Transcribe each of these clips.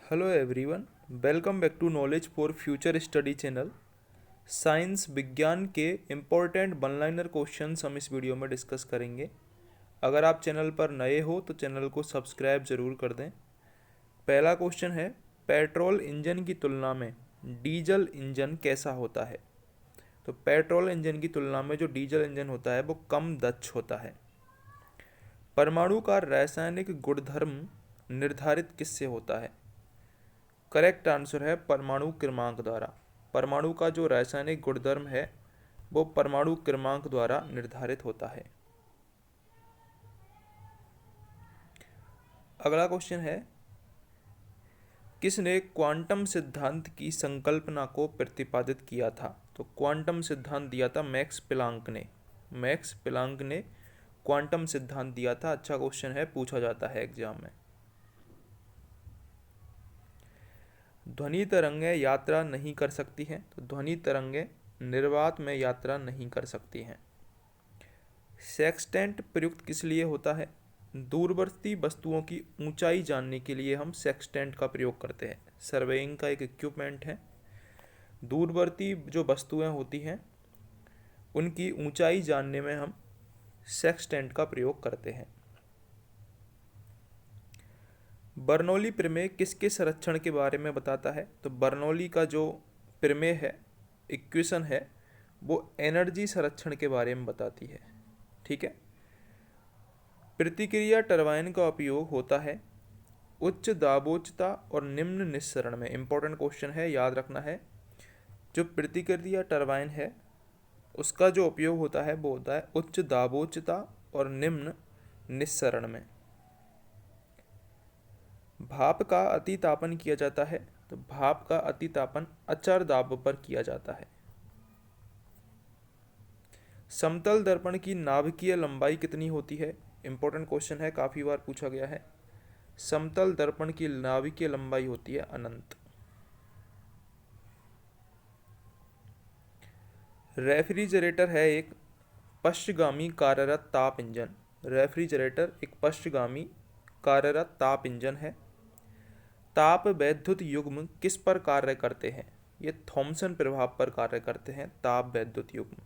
Hello everyone, welcome back to knowledge for future study channel. Science विज्ञान के important one liner questions हम इस video में discuss करेंगे। अगर आप चैनल पर नए हो तो चैनल को सब्सक्राइब ज़रूर कर दें। पहला क्वेश्चन है, पेट्रोल इंजन की तुलना में डीजल इंजन कैसा होता है। तो पेट्रोल इंजन की तुलना में जो डीजल इंजन होता है वो कम दक्ष होता है। परमाणु का रासायनिक गुणधर्म निर्धारित किससे होता है। करेक्ट आंसर है परमाणु क्रमांक द्वारा। परमाणु का जो रासायनिक गुणधर्म है वो परमाणु क्रमांक द्वारा निर्धारित होता है। अगला क्वेश्चन है, किसने क्वांटम सिद्धांत की संकल्पना को प्रतिपादित किया था। तो क्वांटम सिद्धांत दिया था मैक्स प्लांक ने। मैक्स प्लांक ने क्वांटम सिद्धांत दिया था। अच्छा क्वेश्चन है, पूछा जाता है एग्जाम में। ध्वनि तरंगें यात्रा नहीं कर सकती हैं। तो ध्वनि तरंगें निर्वात में यात्रा नहीं कर सकती हैं। सेक्सटेंट प्रयुक्त किस लिए होता है। दूरवर्ती वस्तुओं की ऊंचाई जानने के लिए हम सेक्सटेंट का प्रयोग करते हैं। सर्वेइंग का एक इक्विपमेंट है। दूरवर्ती जो वस्तुएं होती हैं उनकी ऊंचाई जानने में हम सेक्सटेंट का प्रयोग करते हैं। बर्नौली प्रमेय किसके संरक्षण के बारे में बताता है। तो बर्नौली का जो प्रमेय है, इक्वेशन है, वो एनर्जी संरक्षण के बारे में बताती है। ठीक है। प्रतिक्रिया टरबाइन का उपयोग होता है उच्च दाबोचता और निम्न निस्सरण में। इंपॉर्टेंट क्वेश्चन है, याद रखना है। जो प्रतिक्रिया टरबाइन है उसका जो उपयोग होता है वो होता है उच्च दाबोचता और निम्न निस्सरण में। भाप का अतितापन किया जाता है। तो भाप का अतितापन अचर दाब पर किया जाता है। समतल दर्पण की नाभिकीय लंबाई कितनी होती है। इंपॉर्टेंट क्वेश्चन है, काफ़ी बार पूछा गया है। समतल दर्पण की नाभिकीय लंबाई होती है अनंत। रेफ्रिजरेटर है एक पश्चगामी कार्यरत ताप इंजन। रेफ्रिजरेटर एक पश्चगामी कार्यरत ताप इंजन है। ताप वैद्युत युग्म किस पर कार्य करते हैं। ये थॉमसन प्रभाव पर कार्य करते हैं ताप वैद्युत युग्म।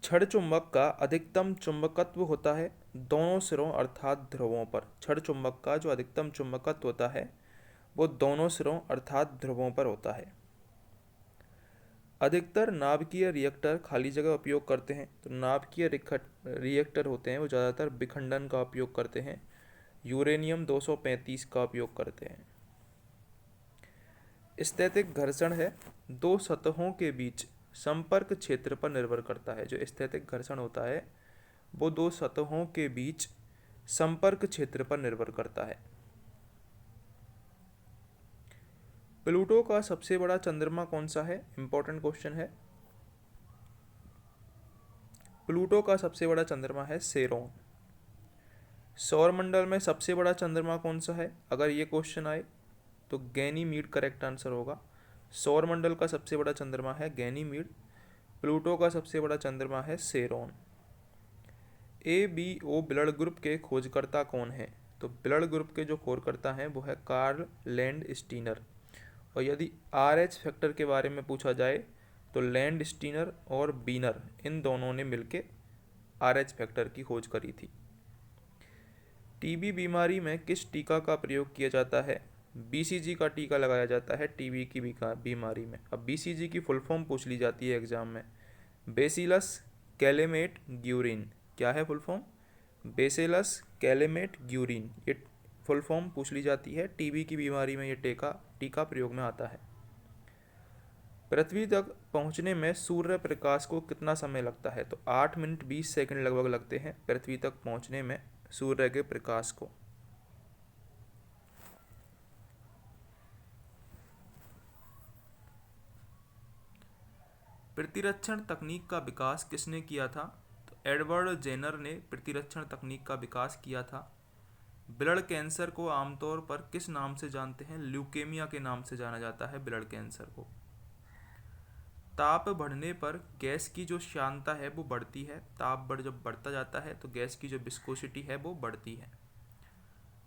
छड़ चुंबक का अधिकतम चुंबकत्व होता है दोनों सिरों अर्थात ध्रुवों पर। छड़ चुंबक का जो अधिकतम चुंबकत्व होता है वो दोनों सिरों अर्थात ध्रुवों पर होता है। अधिकतर नाभिकीय रिएक्टर खाली जगह उपयोग करते हैं। तो नाभिकीय रिएक्टर होते हैं वो ज़्यादातर विखंडन का उपयोग करते हैं। यूरेनियम 235 का उपयोग करते हैं। स्थैतिक घर्षण है दो सतहों के बीच संपर्क क्षेत्र पर निर्भर करता है। जो स्थैतिक घर्षण होता है वो दो सतहों के बीच संपर्क क्षेत्र पर निर्भर करता है। प्लूटो का सबसे बड़ा चंद्रमा कौन सा है। इंपॉर्टेंट क्वेश्चन है। प्लूटो का सबसे बड़ा चंद्रमा है सेरोन। सौरमंडल में सबसे बड़ा चंद्रमा कौन सा है। अगर ये क्वेश्चन आए तो गैनीमीड करेक्ट आंसर होगा। सौरमंडल का सबसे बड़ा चंद्रमा है गैनीमीड। प्लूटो का सबसे बड़ा चंद्रमा है सेरोन। ABO ब्लड ग्रुप के खोजकर्ता कौन है। तो ब्लड ग्रुप के जो खोजकर्ता हैं वो है कार्ल लैंड स्टीनर। और यदि RH फैक्टर के बारे में पूछा जाए तो लैंड स्टीनर और बीनर इन दोनों ने मिलकर RH फैक्टर की खोज करी थी। टीबी बीमारी में किस टीका का प्रयोग किया जाता है। BCG का टीका लगाया जाता है टीबी की बीमारी में। अब BCG की फुल फॉर्म पूछ ली जाती है एग्जाम में। Bacillus Calmette Guerin. क्या है full form. Bacillus Calmette Guerin. ये फुल फॉर्म पूछ ली जाती है। टीबी की बीमारी में ये टीका प्रयोग में आता है। पृथ्वी तक पहुंचने में सूर्य प्रकाश को कितना समय लगता है। तो 8 मिनट 20 सेकंड लगभग लगते हैं पृथ्वी तक पहुंचने में सूर्य के प्रकाश को। प्रतिरक्षण तकनीक का विकास किसने किया था। तो एडवर्ड जेनर ने प्रतिरक्षण तकनीक का विकास किया था। ब्लड कैंसर को आमतौर पर किस नाम से जानते हैं। ल्यूकेमिया के नाम से जाना जाता है ब्लड कैंसर को। ताप बढ़ने पर गैस की जो श्यानता है वो बढ़ती है। ताप जब बढ़ता जाता है तो गैस की जो विस्कोसिटी है वो बढ़ती है।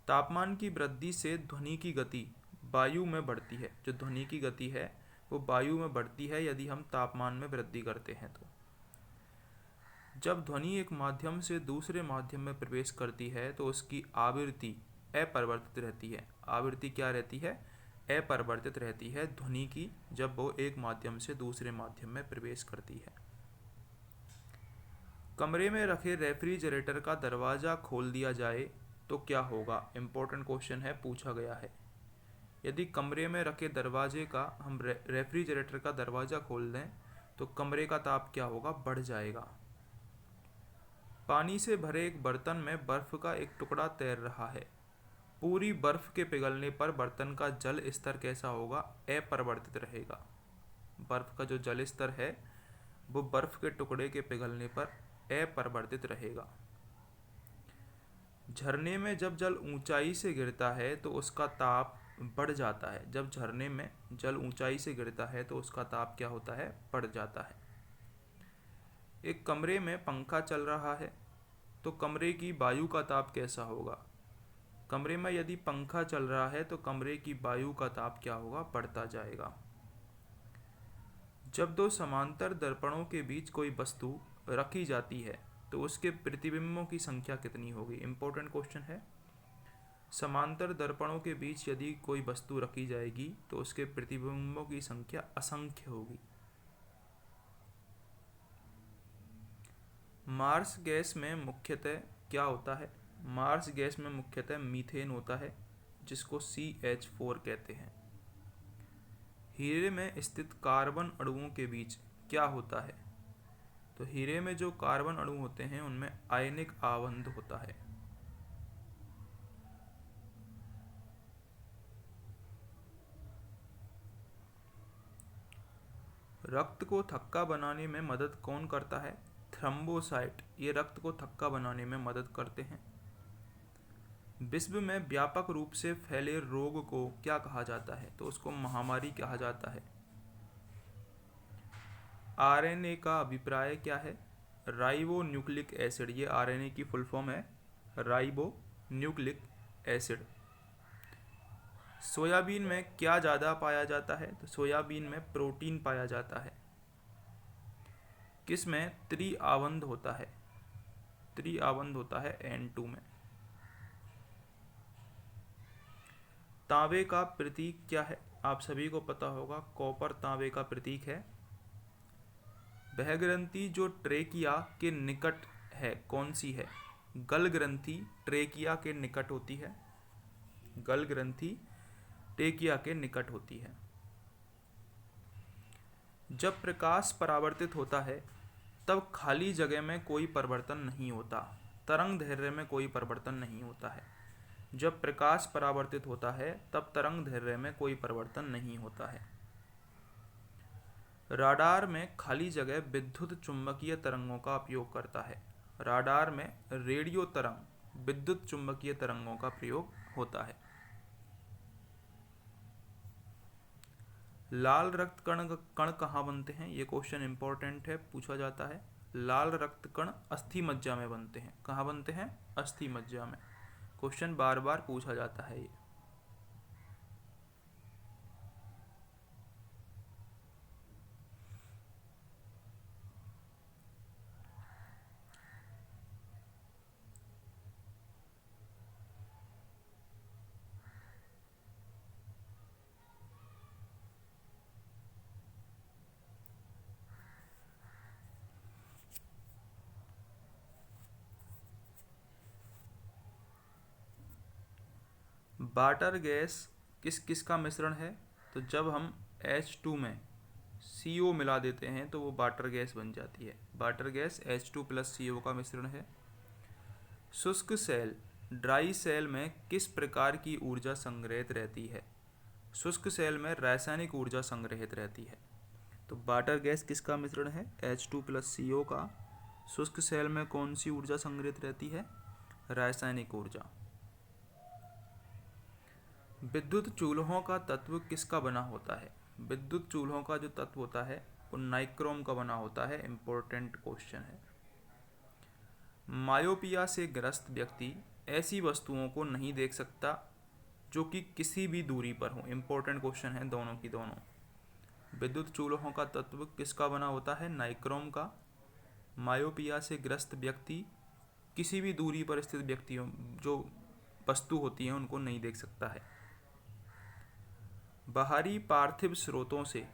तापमान की वृद्धि से ध्वनि की गति वायु में बढ़ती है। जो ध्वनि की गति है वो वायु में बढ़ती है यदि हम तापमान में वृद्धि करते हैं तो। जब ध्वनि एक माध्यम से दूसरे माध्यम में प्रवेश करती है तो उसकी आवृत्ति अपरिवर्तित रहती है। आवृत्ति क्या रहती है? अपरिवर्तित रहती है ध्वनि की, जब वो एक माध्यम से दूसरे माध्यम में प्रवेश करती है। कमरे में रखे रेफ्रिजरेटर का दरवाज़ा खोल दिया जाए तो क्या होगा? इम्पोर्टेंट क्वेश्चन है, पूछा गया है। यदि कमरे में रखे दरवाजे का हम रेफ्रिजरेटर का दरवाज़ा खोल दें तो कमरे का ताप क्या होगा? बढ़ जाएगा। पानी से भरे एक बर्तन में बर्फ का एक टुकड़ा तैर रहा है। पूरी बर्फ के पिघलने पर बर्तन का जल स्तर कैसा होगा? अपरिवर्तित रहेगा। बर्फ का जो जल स्तर है वो बर्फ के टुकड़े के पिघलने पर अपरिवर्तित रहेगा। झरने में जब जल ऊंचाई से गिरता है तो उसका ताप बढ़ जाता है। जब झरने में जल ऊंचाई से गिरता है तो उसका ताप क्या होता है? बढ़ जाता है। एक कमरे में पंखा चल रहा है तो कमरे की वायु का ताप कैसा होगा? कमरे में यदि पंखा चल रहा है तो कमरे की वायु का ताप क्या होगा? बढ़ता जाएगा। जब दो समांतर दर्पणों के बीच कोई वस्तु रखी जाती है तो उसके प्रतिबिंबों की संख्या कितनी होगी? इंपॉर्टेंट क्वेश्चन है। समांतर दर्पणों के बीच यदि कोई वस्तु रखी जाएगी तो उसके प्रतिबिंबों की संख्या असंख्य होगी। मार्स गैस में मुख्यतः क्या होता है? मार्स गैस में मुख्यतः मीथेन होता है, जिसको CH4 कहते हैं। हीरे में स्थित कार्बन अणुओं के बीच क्या होता है? तो हीरे में जो कार्बन अणु होते हैं उनमें आयनिक आबंध होता है। रक्त को थक्का बनाने में मदद कौन करता है? थ्रोम्बोसाइट। ये रक्त को थक्का बनाने में मदद करते हैं। विश्व में व्यापक रूप से फैले रोग को क्या कहा जाता है? तो उसको महामारी कहा जाता है। आरएनए का अभिप्राय क्या है? Ribo nucleic acid. ये आरएनए की फुल फॉर्म है, राइबो न्यूक्लिक एसिड। सोयाबीन में क्या ज़्यादा पाया जाता है? तो सोयाबीन में प्रोटीन पाया जाता है। किस में त्रिआबंध होता है? त्रिआबंध होता है N2 में। तांबे का प्रतीक क्या है? आप सभी को पता होगा, कॉपर तांबे का प्रतीक है। वह ग्रंथि जो ट्रेकिया के निकट है कौन सी है? गल ग्रंथि ट्रेकिया के निकट होती है। गल ग्रंथि ट्रेकिया के निकट होती है। जब प्रकाश परावर्तित होता है तब खाली जगह में कोई परिवर्तन नहीं होता। तरंग दैर्घ्य में कोई परिवर्तन नहीं होता है। जब प्रकाश परावर्तित होता है तब तरंग दैर्घ्य में कोई परिवर्तन नहीं होता है। राडार में खाली जगह विद्युत चुम्बकीय तरंगों का उपयोग करता है। राडार में रेडियो तरंग, विद्युत चुम्बकीय तरंगों का प्रयोग होता है। लाल रक्त कण कहाँ बनते हैं? ये क्वेश्चन इंपॉर्टेंट है, पूछा जाता है। लाल रक्त कण अस्थि मज्जा में बनते हैं। कहाँ बनते हैं? अस्थि मज्जा में। क्वेश्चन बार बार पूछा जाता है ये। वाटर गैस किस किस का मिश्रण है? तो जब हम H2 में CO मिला देते हैं तो वो वाटर गैस बन जाती है। वाटर गैस H2 + CO का मिश्रण है। शुष्क सेल, ड्राई सेल में किस प्रकार की ऊर्जा संग्रहित रहती है? शुष्क सेल में रासायनिक ऊर्जा संग्रहित रहती है। तो वाटर गैस किसका मिश्रण है? H2 + CO का। शुष्क सेल में कौन सी ऊर्जा संग्रहित रहती है? रासायनिक ऊर्जा। विद्युत चूल्हों का तत्व किसका बना होता है? विद्युत चूल्हों का जो तत्व होता है वो नाइक्रोम का बना होता है। इंपॉर्टेंट क्वेश्चन है। मायोपिया से ग्रस्त व्यक्ति ऐसी वस्तुओं को नहीं देख सकता जो कि किसी भी दूरी पर हो। इम्पोर्टेंट क्वेश्चन है दोनों की दोनों। विद्युत चूल्हों का तत्व किसका बना होता है? नाइक्रोम का। मायोपिया से ग्रस्त व्यक्ति किसी भी दूरी पर स्थित व्यक्तियों जो वस्तु होती हैं उनको नहीं देख सकता है। बाहरी पार्थिव स्रोतों से